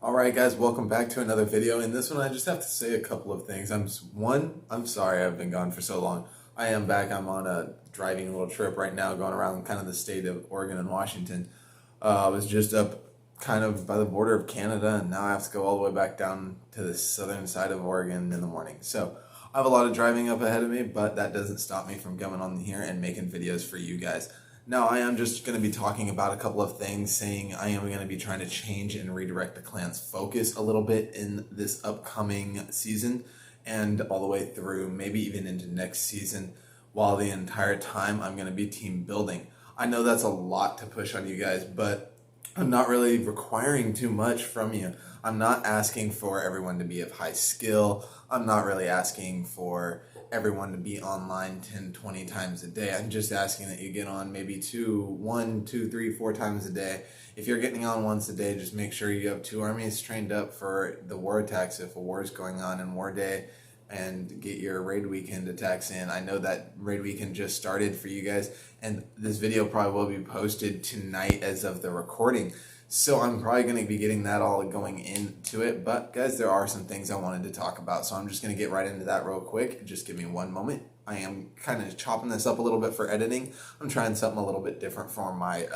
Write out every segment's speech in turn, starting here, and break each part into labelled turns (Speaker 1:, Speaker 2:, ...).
Speaker 1: Alright guys, welcome back to another video. In this one I just have to say a couple of things. I'm sorry I've been gone for so long. I am back. I'm on a driving little trip right now going around kind of the state of Oregon and Washington. I was just up kind of by the border of Canada, and now I have to go all the way back down to the southern side of Oregon in the morning. So I have a lot of driving up ahead of me, but that doesn't stop me from coming on here and making videos for you guys. Now, I am just going to be talking about a couple of things, saying I am going to be trying to change and redirect the clan's focus a little bit in this upcoming season and all the way through, maybe even into next season, while the entire time I'm going to be team building. I know that's a lot to push on you guys, but I'm not really requiring too much from you. I'm not asking for everyone to be of high skill. I'm not really asking for everyone to be online 10, 20 times a day. I'm just asking that you get on maybe 1, 2, 3, 4 times a day. If you're getting on once a day, just make sure you have 2 armies trained up for the war attacks if a war is going on in war day, and get your raid weekend attacks in. I know that raid weekend just started for you guys, and this video probably will be posted tonight as of the recording. So I'm probably going to be getting that all going into it. But guys, there are some things I wanted to talk about. So I'm just going to get right into that real quick. Just give me one moment. I am kind of chopping this up a little bit for editing. I'm trying something a little bit different for my,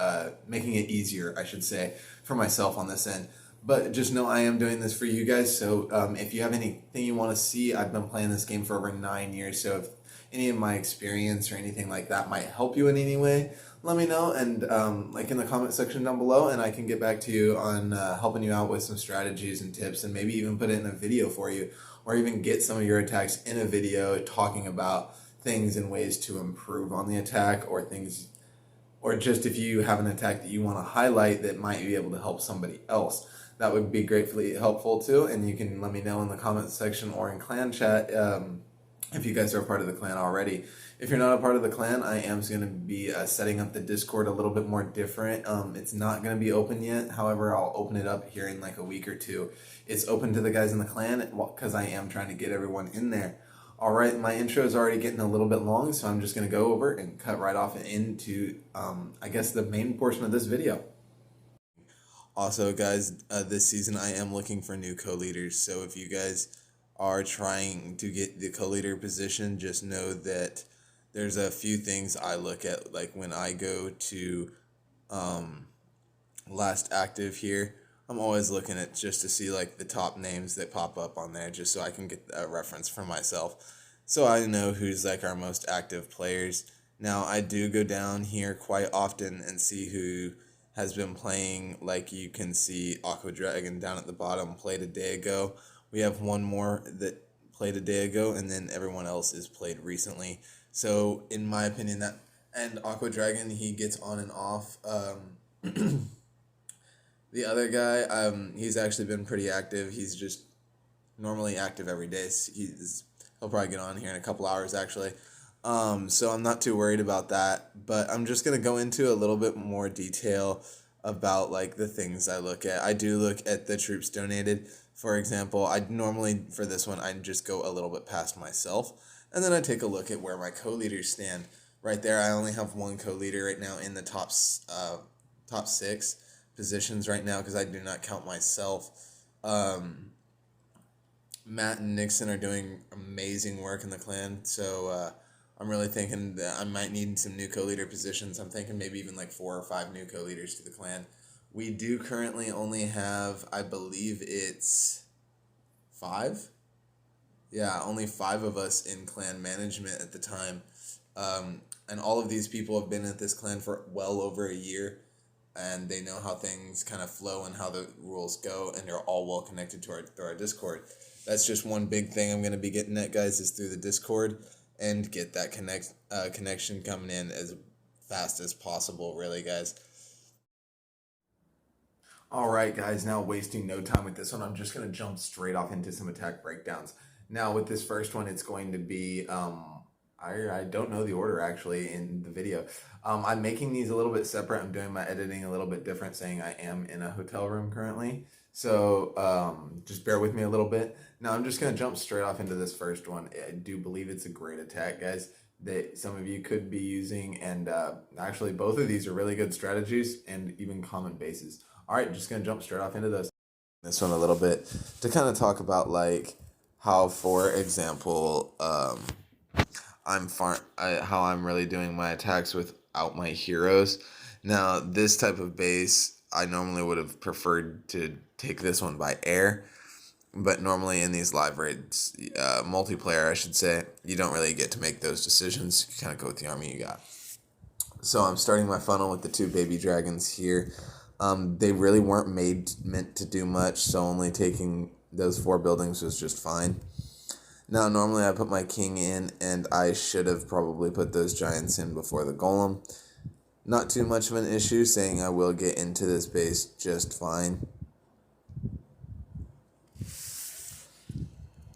Speaker 1: making it easier, I should say, for myself on this end. But just know I am doing this for you guys. So if you have anything you want to see, I've been playing this game for over 9 years. So if any of my experience or anything like that might help you in any way, let me know, and like in the comment section down below, and I can get back to you on helping you out with some strategies and tips, and maybe even put it in a video for you, or even get some of your attacks in a video talking about things and ways to improve on the attack, or things, or just if you have an attack that you want to highlight that might be able to help somebody else. That would be gratefully helpful too, and you can let me know in the comment section or in clan chat if you guys are a part of the clan already. If you're not a part of the clan, I am going to be setting up the Discord a little bit more different. It's not going to be open yet. However, I'll open it up here in like a week or two. It's open to the guys in the clan because I am trying to get everyone in there. All right, my intro is already getting a little bit long, so I'm just going to go over and cut right off into, I guess, the main portion of this video. Also, guys, this season I am looking for new co-leaders, so if you guys are trying to get the co-leader position, just know that there's a few things I look at, like when I go to last active here, I'm always looking at just to see like the top names that pop up on there, just so I can get a reference for myself, so I know who's like our most active players. Now, I do go down here quite often and see who has been playing. Like you can see Aqua Dragon down at the bottom played a day ago. We have one more that played a day ago, and then everyone else is played recently. So in my opinion, that, and Aqua Dragon, he gets on and off. The other guy, he's actually been pretty active. He's just normally active every day. So he'll probably get on here in a couple hours actually. So I'm not too worried about that, but I'm just going to go into a little bit more detail about like the things I look at. I do look at the troops donated. For example, I normally, for this one, I just go a little bit past myself, and then I take a look at where my co-leaders stand. Right there, I only have one co-leader right now in the top 6 positions right now, because I do not count myself. Matt and Nixon are doing amazing work in the clan, so I'm really thinking that I might need some new co-leader positions. I'm thinking maybe even like 4 or 5 new co-leaders to the clan. We do currently only have, I believe it's 5? Yeah, only 5 of us in clan management at the time. And all of these people have been at this clan for well over a year, and they know how things kind of flow and how the rules go, and they're all well connected to our Discord. That's just one big thing I'm going to be getting at, guys, is through the Discord, and get that connection coming in as fast as possible, really, guys. All right, guys, now wasting no time with this one, I'm just going to jump straight off into some attack breakdowns. Now, with this first one, it's going to be, I don't know the order, actually, in the video. I'm making these a little bit separate. I'm doing my editing a little bit different, saying I am in a hotel room currently. So just bear with me a little bit. Now, I'm just going to jump straight off into this first one. I do believe it's a great attack, guys, that some of you could be using. And actually, both of these are really good strategies and even common bases. All right, just going to jump straight off into this. this one a little bit to kind of talk about like how, for example, how I'm really doing my attacks without my heroes. Now, this type of base, I normally would have preferred to take this one by air, but normally in these live raids, multiplayer, I should say, you don't really get to make those decisions. You kind of go with the army you got. So I'm starting my funnel with the two baby dragons here. They really weren't meant to do much, so only taking those 4 buildings was just fine. Now, normally I put my king in, and I should have probably put those giants in before the golem. Not too much of an issue, saying I will get into this base just fine.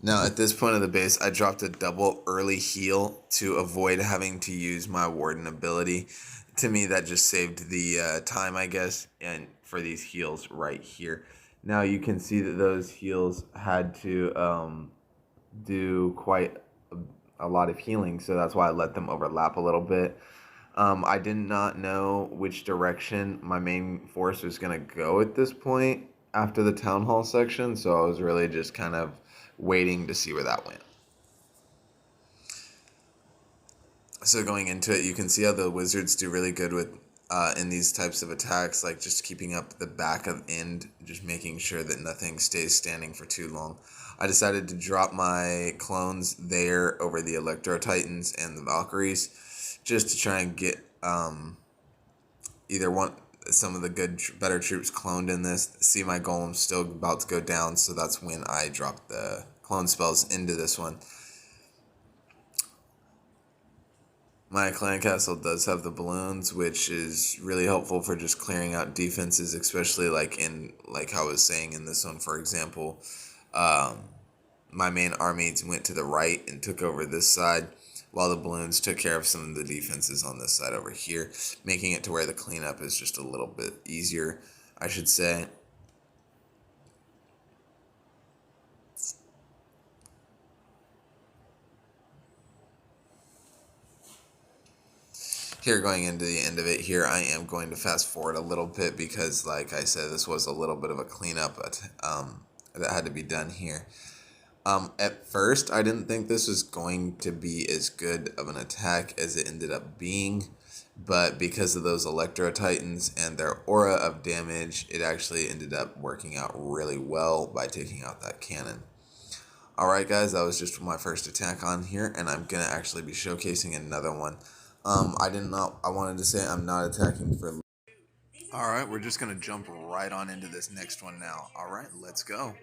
Speaker 1: Now, at this point of the base, I dropped a double early heal to avoid having to use my warden ability. To me, that just saved the time, I guess, and for these heals right here. Now, you can see that those heals had to do quite a lot of healing, so that's why I let them overlap a little bit. I did not know which direction my main force was going to go at this point after the town hall section, so I was really just kind of waiting to see where that went. So going into it, you can see how the wizards do really good with in these types of attacks, like just keeping up the back of end, just making sure that nothing stays standing for too long. I decided to drop my clones there over the Electro Titans and the Valkyries, just to try and get either one some of the better troops cloned in this. See my golem still about to go down, so that's when I dropped the clone spells into this one. My clan castle does have the balloons, which is really helpful for just clearing out defenses, especially like how I was saying in this one, for example. My main army went to the right and took over this side, while the balloons took care of some of the defenses on this side over here, making it to where the cleanup is just a little bit easier, I should say. Here, going into the end of it here, I am going to fast forward a little bit because, like I said, this was a little bit of a cleanup that had to be done here. At first, I didn't think this was going to be as good of an attack as it ended up being, but because of those Electro Titans and their aura of damage, it actually ended up working out really well by taking out that cannon. Alright guys, that was just my first attack on here, and I'm going to actually be showcasing another one. I wanted to say I'm not attacking for... Alright, we're just going to jump right on into this next one now. Alright, let's go.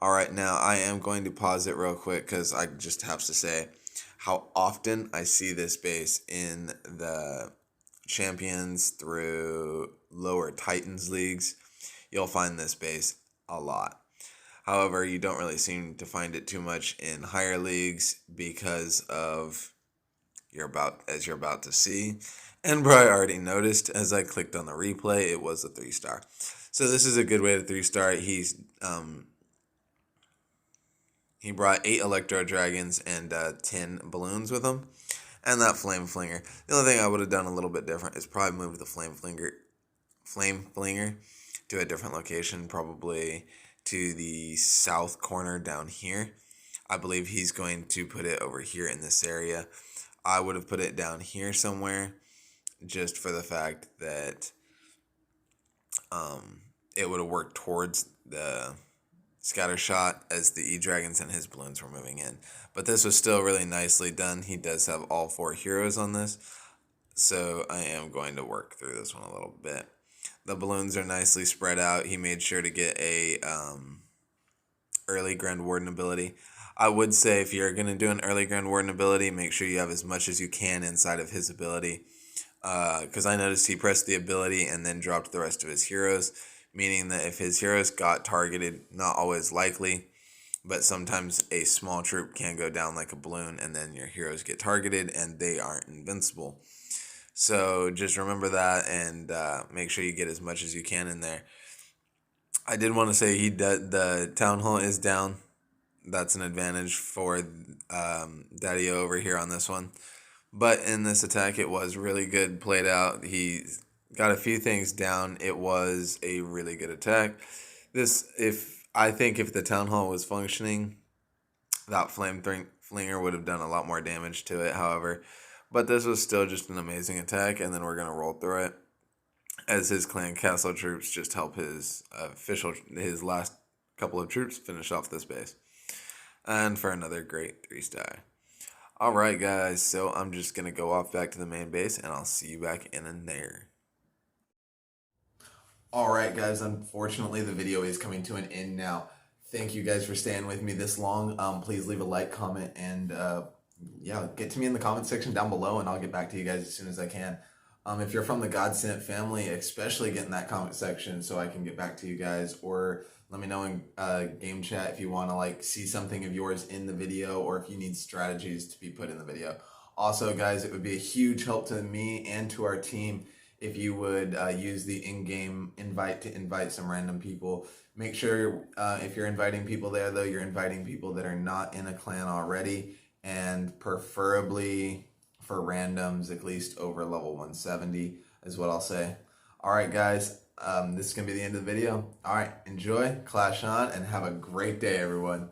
Speaker 1: Alright, now I am going to pause it real quick because I just have to say how often I see this base in the Champions through lower Titans leagues. You'll find this base a lot. However, you don't really seem to find it too much in higher leagues because of you're about to see. And probably already noticed as I clicked on the replay, it was a 3-star. So this is a good way to 3-star. He brought 8 Electro Dragons and 10 balloons with him. And that Flame Flinger. The only thing I would have done a little bit different is probably move the Flame Flinger to a different location, probably to the south corner down here. I believe he's going to put it over here in this area. I would have put it down here somewhere just for the fact that it would have worked towards the scatter shot as the E-Dragons and his balloons were moving in. But this was still really nicely done. He does have all 4 heroes on this, so I am going to work through this one a little bit. The balloons are nicely spread out. He made sure to get a early Grand Warden ability. I would say if you're going to do an early Grand Warden ability, make sure you have as much as you can inside of his ability. Because I noticed he pressed the ability and then dropped the rest of his heroes, meaning that if his heroes got targeted, not always likely, but sometimes a small troop can go down like a balloon and then your heroes get targeted and they aren't invincible. So just remember that and make sure you get as much as you can in there. I did want to say the town hall is down. That's an advantage for Daddy over here on this one. But in this attack, it was really good played out. He got a few things down. It was a really good attack. If the town hall was functioning, that flinger would have done a lot more damage to it. However, but this was still just an amazing attack, and then we're gonna roll through it as his clan castle troops just help his last couple of troops finish off this base, and for another great 3-star. All right, guys. So I'm just gonna go off back to the main base, and I'll see you back in there. All right, guys. Unfortunately, the video is coming to an end now. Thank you guys for staying with me this long. Please leave a like, comment, and yeah, get to me in the comment section down below, and I'll get back to you guys as soon as I can. If you're from the God Sent family, especially get in that comment section so I can get back to you guys, or let me know in game chat if you want to like see something of yours in the video, or if you need strategies to be put in the video. Also, guys, it would be a huge help to me and to our team if you would use the in-game invite to invite some random people. Make sure if you're inviting people there, though, you're inviting people that are not in a clan already, and preferably for randoms at least over level 170 is what I'll say. All right, guys, this is going to be the end of the video. All right, enjoy, clash on, and have a great day, everyone.